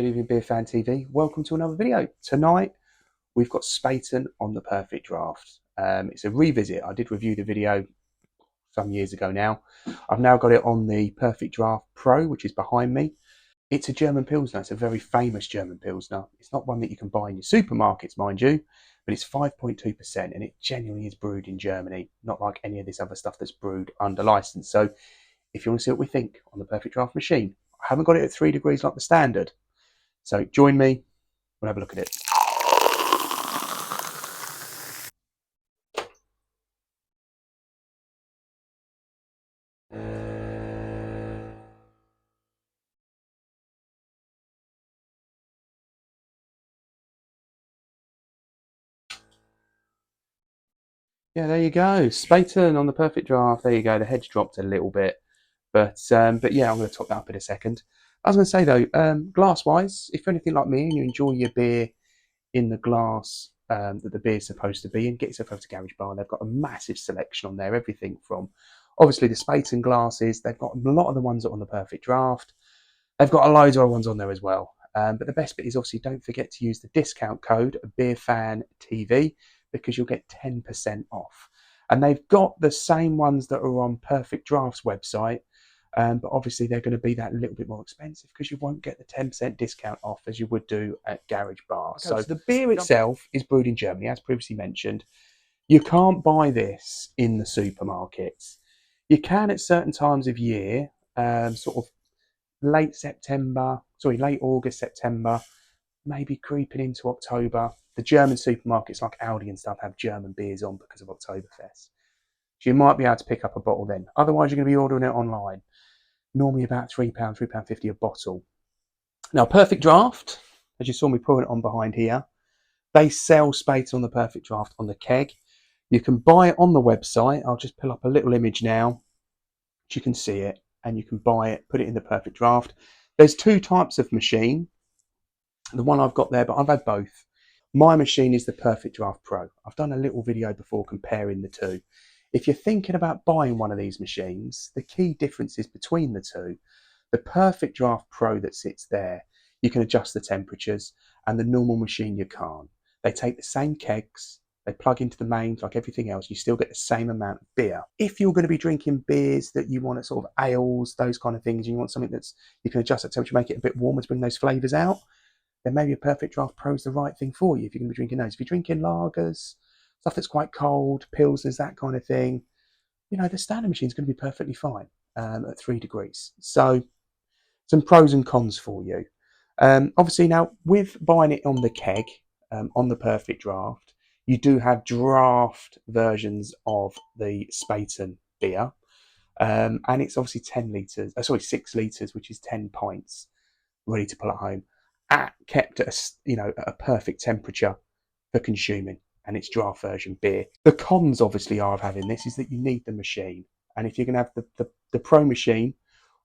Good evening, Beer Fan TV. Welcome to another video. Tonight, we've got Spaten on the Perfect Draft. It's a revisit. I did review the video some years ago now. I've now got it on the Perfect Draft Pro, which is behind me. It's a German Pilsner. It's a very famous German Pilsner. It's not one that you can buy in your supermarkets, mind you, but it's 5.2% and it genuinely is brewed in Germany, not like any of this other stuff that's brewed under license. So if you want to see what we think on the Perfect Draft machine, I haven't got it at 3 degrees like the standard. So join me, we'll have a look at it. Yeah, there you go. Spaten on the Perfect Draft. There you go. The head's dropped a little bit. But yeah, I'm going to top that up in a second. I was going to say though, glass-wise, if you're anything like me and you enjoy your beer in the glass that the beer's supposed to be in, get yourself over to Garage Bar. They've got a massive selection on there. Everything from, obviously, the Spaten glasses. They've got a lot of the ones that are on the Perfect Draft. They've got a load of other ones on there as well. But the best bit is obviously don't forget to use the discount code BeerFanTV because you'll get 10% off. And they've got the same ones that are on Perfect Draft's website, but obviously they're going to be that little bit more expensive because you won't get the 10% discount off as you would do at Garage Bar. Okay, so the beer itself is brewed in Germany, as previously mentioned. You can't buy this in the supermarkets. You can at certain times of year, sort of late August, September, maybe creeping into October. The German supermarkets like Aldi and stuff have German beers on because of Oktoberfest. So you might be able to pick up a bottle then. Otherwise, you're going to be ordering it online. Normally about £3, £3.50 a bottle. Now, Perfect Draft, as you saw me pouring it on behind here, they sell Spaten on the Perfect Draft on the keg. You can buy it on the website. I'll just pull up a little image now. So you can see it and you can buy it, put it in the Perfect Draft. There's two types of machine. The one I've got there, but I've had both. My machine is the Perfect Draft Pro. I've done a little video before comparing the two. If you're thinking about buying one of these machines, the key differences between the two, the Perfect Draft Pro that sits there, you can adjust the temperatures, and the normal machine you can't. They take the same kegs, they plug into the mains like everything else, you still get the same amount of beer. If you're going to be drinking beers that you want to sort of ales, those kind of things, you want something that's, you can adjust that temperature, make it a bit warmer to bring those flavours out, then maybe a Perfect Draft Pro is the right thing for you if you're going to be drinking those. If you're drinking lagers, stuff that's quite cold, pilsners, that kind of thing, you know, the standard machine is going to be perfectly fine at 3 degrees. So some pros and cons for you. Obviously now, with buying it on the keg, on the Perfect Draft, you do have draft versions of the Spaten beer. And it's obviously 6 litres, which is 10 pints, ready to pull at home, kept at a perfect temperature for consuming, and it's draft version beer. The cons obviously are of having this is that you need the machine, and if you're going to have the pro machine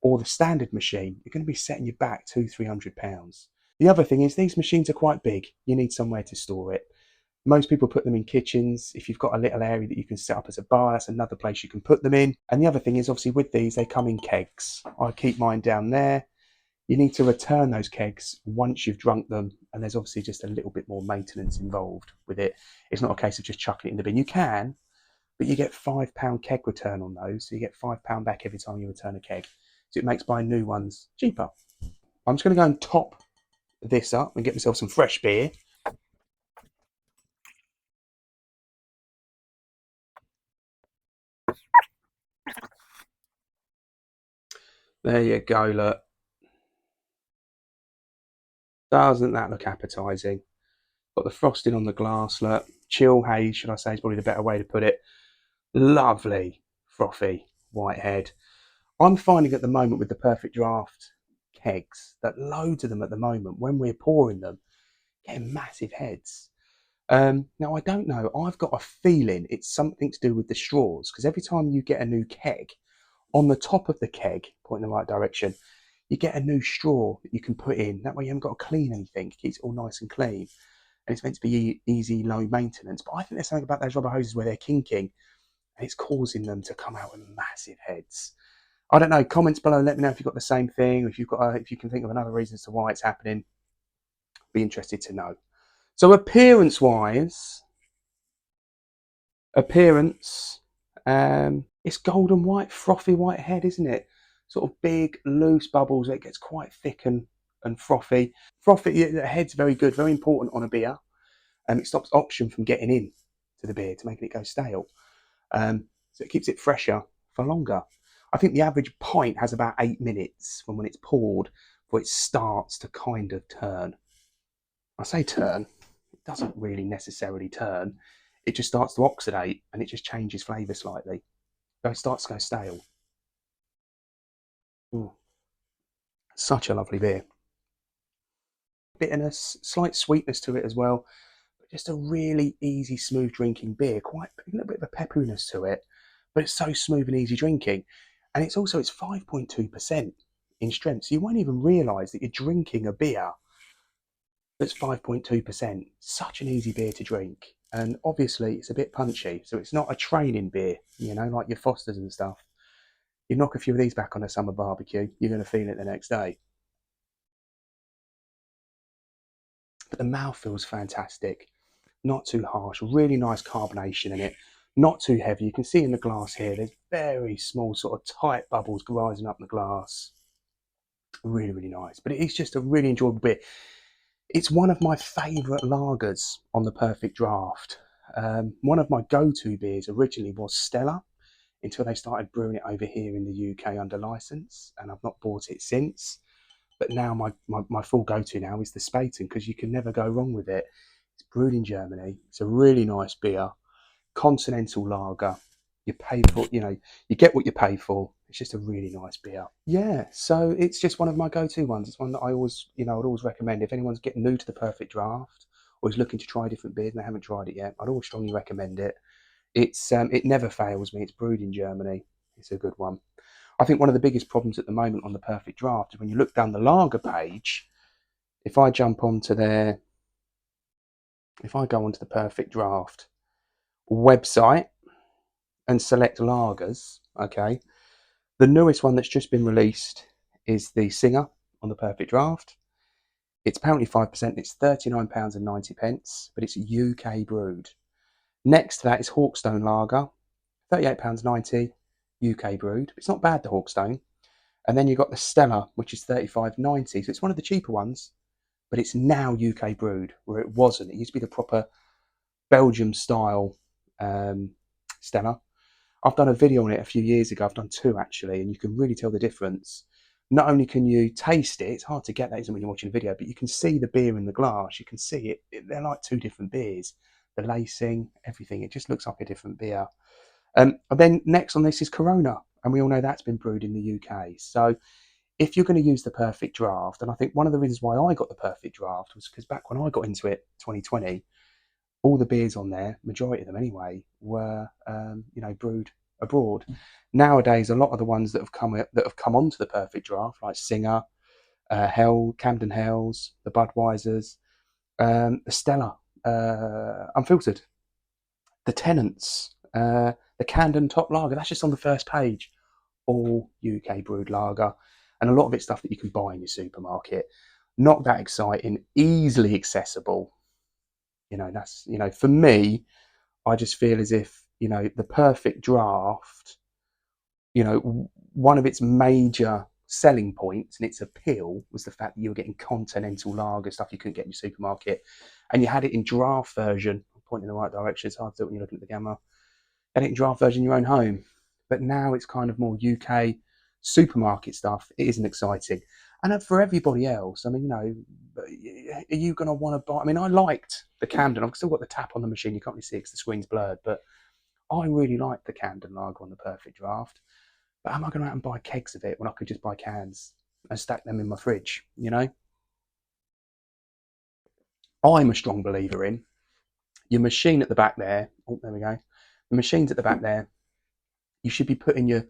or the standard machine, you're going to be setting you back £200-300. The other thing is these machines are quite big. You need somewhere to store it. Most people put them in kitchens. If you've got a little area that you can set up as a bar, that's another place you can put them in. And the other thing is obviously with these, they come in kegs. I keep mine down there. You need to return those kegs once you've drunk them, and there's obviously just a little bit more maintenance involved with it. It's not a case of just chucking it in the bin. You can, but you get £5 keg return on those, so you get £5 back every time you return a keg. So it makes buying new ones cheaper. I'm just going to go and top this up and get myself some fresh beer. There you go, look. Doesn't that look appetising? Got the frosting on the glass, look. Chill haze, should I say, is probably the better way to put it. Lovely, frothy white head. I'm finding at the moment with the Perfect Draft kegs that loads of them at the moment, when we're pouring them, getting massive heads. Now, I don't know. I've got a feeling it's something to do with the straws, because every time you get a new keg, on the top of the keg, pointing in the right direction, you get a new straw that you can put in. That way you haven't got to clean anything. It keeps it all nice and clean. And it's meant to be easy, low maintenance. But I think there's something about those rubber hoses where they're kinking, and it's causing them to come out with massive heads. I don't know. Comments below. Let me know if you've got the same thing, or if you can think of another reason as to why it's happening. Be interested to know. So appearance, it's golden white, frothy white head, isn't it? Sort of big, loose bubbles. It gets quite thick and frothy. Frothy, the head's very good, very important on a beer. It stops oxygen from getting in to the beer to making it go stale. So it keeps it fresher for longer. I think the average pint has about 8 minutes from when it's poured before it starts to kind of turn. I say turn, it doesn't really necessarily turn. It just starts to oxidate and it just changes flavour slightly. So it starts to go stale. Mm, such a lovely beer. Bitterness, slight sweetness to it as well. But just a really easy, smooth drinking beer. Quite a little bit of a pepperiness to it, but it's so smooth and easy drinking. And it's 5.2% in strength. So you won't even realise that you're drinking a beer that's 5.2%. Such an easy beer to drink. And obviously it's a bit punchy. So it's not a training beer, like your Fosters and stuff. You knock a few of these back on a summer barbecue, you're going to feel it the next day. But the mouth feels fantastic. Not too harsh, really nice carbonation in it. Not too heavy. You can see in the glass here, there's very small sort of tight bubbles rising up the glass. Really, really nice. But it is just a really enjoyable beer. It's one of my favourite lagers on the Perfect Draft. One of my go-to beers originally was Stella until they started brewing it over here in the UK under licence, and I've not bought it since. But now my full go-to now is the Spaten because you can never go wrong with it. It's brewed in Germany. It's a really nice beer, continental lager. You pay for, you get what you pay for. It's just a really nice beer. Yeah, so it's just one of my go-to ones. It's one that I always, I'd always recommend if anyone's getting new to the Perfect Draft or is looking to try different beers and they haven't tried it yet. I'd always strongly recommend it. It never fails me. It's brewed in Germany. It's a good one. I think one of the biggest problems at the moment on the Perfect Draft is when you look down the lager page. If I jump onto there, if I go onto the Perfect Draft website and select lagers, okay, the newest one that's just been released is the Singer on the Perfect Draft. It's apparently 5%. It's £39.90, but it's UK brewed. Next to that is Hawkstone Lager, £38.90, UK brewed. It's not bad, the Hawkstone. And then you've got the Stella, which is £35.90. So it's one of the cheaper ones, but it's now UK brewed, where it wasn't. It used to be the proper Belgium style Stella. I've done a video on it a few years ago. I've done two actually, and you can really tell the difference. Not only can you taste it, it's hard to get that isn't when you're watching a video, but you can see the beer in the glass. You can see it. They're like two different beers. The lacing, everything. It just looks like a different beer. And then next on this is Corona, and we all know that's been brewed in the UK. So if you're going to use the Perfect Draft, and I think one of the reasons why I got the Perfect Draft was because back when I got into it, 2020, all the beers on there, majority of them anyway, were brewed abroad. Nowadays, a lot of the ones that have come onto the Perfect Draft, like Singer, Camden Hells, the Budweisers, the Stella, Unfiltered, the Tennants, the Camden Top Lager. That's just on the first page. All UK brewed lager, and a lot of it's stuff that you can buy in your supermarket. Not that exciting, easily accessible. That's for me. I just feel as if the Perfect Draft. One of its major selling points and its appeal was the fact that you were getting continental lager stuff you couldn't get in your supermarket, and you had it in draft version. I'm pointing in the right direction. It's hard to do it when you're looking at the camera. And it in draft version in your own home. But now it's kind of more UK supermarket stuff. It isn't exciting. And for everybody else, I mean, are you going to want to buy? I mean, I liked the Camden. I've still got the tap on the machine. You can't really see it because the screen's blurred. But I really liked the Camden Lager on the Perfect Draft. But am I going to out and buy kegs of it when I could just buy cans and stack them in my fridge? I'm a strong believer in your machine at the back there. Oh, there we go. The machine's at the back there. You should be putting your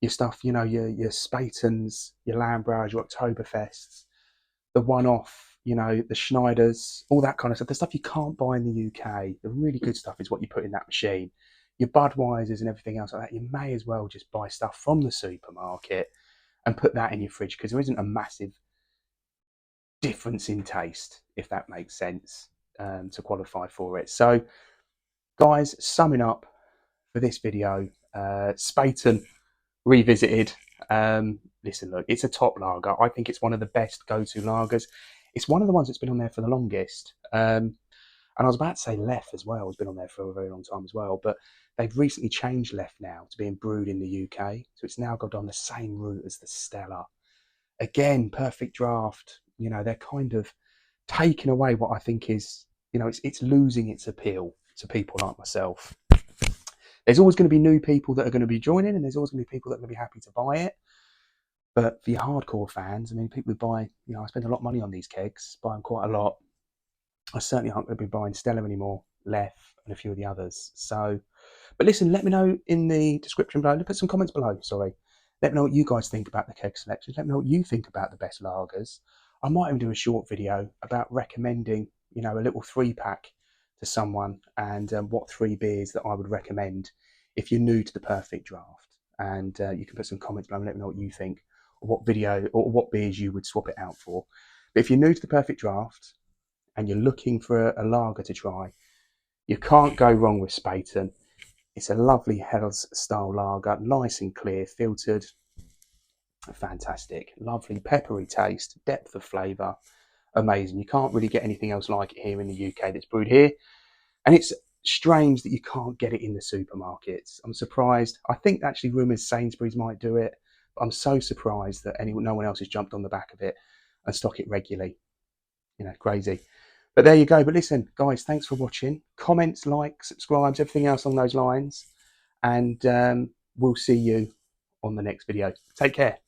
stuff, your Spatens, your Lambrauers, your Oktoberfests, the one-off, the Schneiders, all that kind of stuff. The stuff you can't buy in the UK. The really good stuff is what you put in that machine. Your Budweisers and everything else like that. You may as well just buy stuff from the supermarket and put that in your fridge because there isn't a massive difference in taste, if that makes sense, to qualify for it. So, guys, summing up for this video, Spaten revisited. Listen, look, it's a top lager. I think it's one of the best go-to lagers. It's one of the ones that's been on there for the longest. And I was about to say Lef as well. It's been on there for a very long time as well. But they've recently changed Lef now to being brewed in the UK. So it's now gone down the same route as the Stella. Again, Perfect Draft, you know, they're kind of taking away what I think is, you know, it's losing its appeal to people like myself. There's always going to be new people that are going to be joining, and there's always going to be people that are going to be happy to buy it. But for your hardcore fans, I mean, people who buy, you know, I spend a lot of money on these kegs, buy them quite a lot. I certainly aren't going to be buying Stella anymore, Lef, and a few of the others. So, but listen, let me know in the description below. Put some comments below, sorry. Let me know what you guys think about the keg selections. Let me know what you think about the best lagers. I might even do a short video about recommending, you know, a little 3-pack to someone, and what 3 beers that I would recommend if you're new to the Perfect Draft. And you can put some comments below and let me know what you think, or what video or what beers you would swap it out for. But if you're new to the Perfect Draft and you're looking for a lager to try, you can't go wrong with Spaten. It's a lovely Helles style lager, nice and clear, filtered, fantastic, lovely peppery taste, depth of flavour, amazing. You can't really get anything else like it here in the UK that's brewed here, and it's strange that you can't get it in the supermarkets. I'm surprised. I think actually rumours Sainsbury's might do it, but I'm so surprised that no one else has jumped on the back of it and stock it regularly. You know, crazy. But there you go. But listen, guys, thanks for watching. Comments, likes, subscribes, everything else along those lines. And we'll see you on the next video. Take care.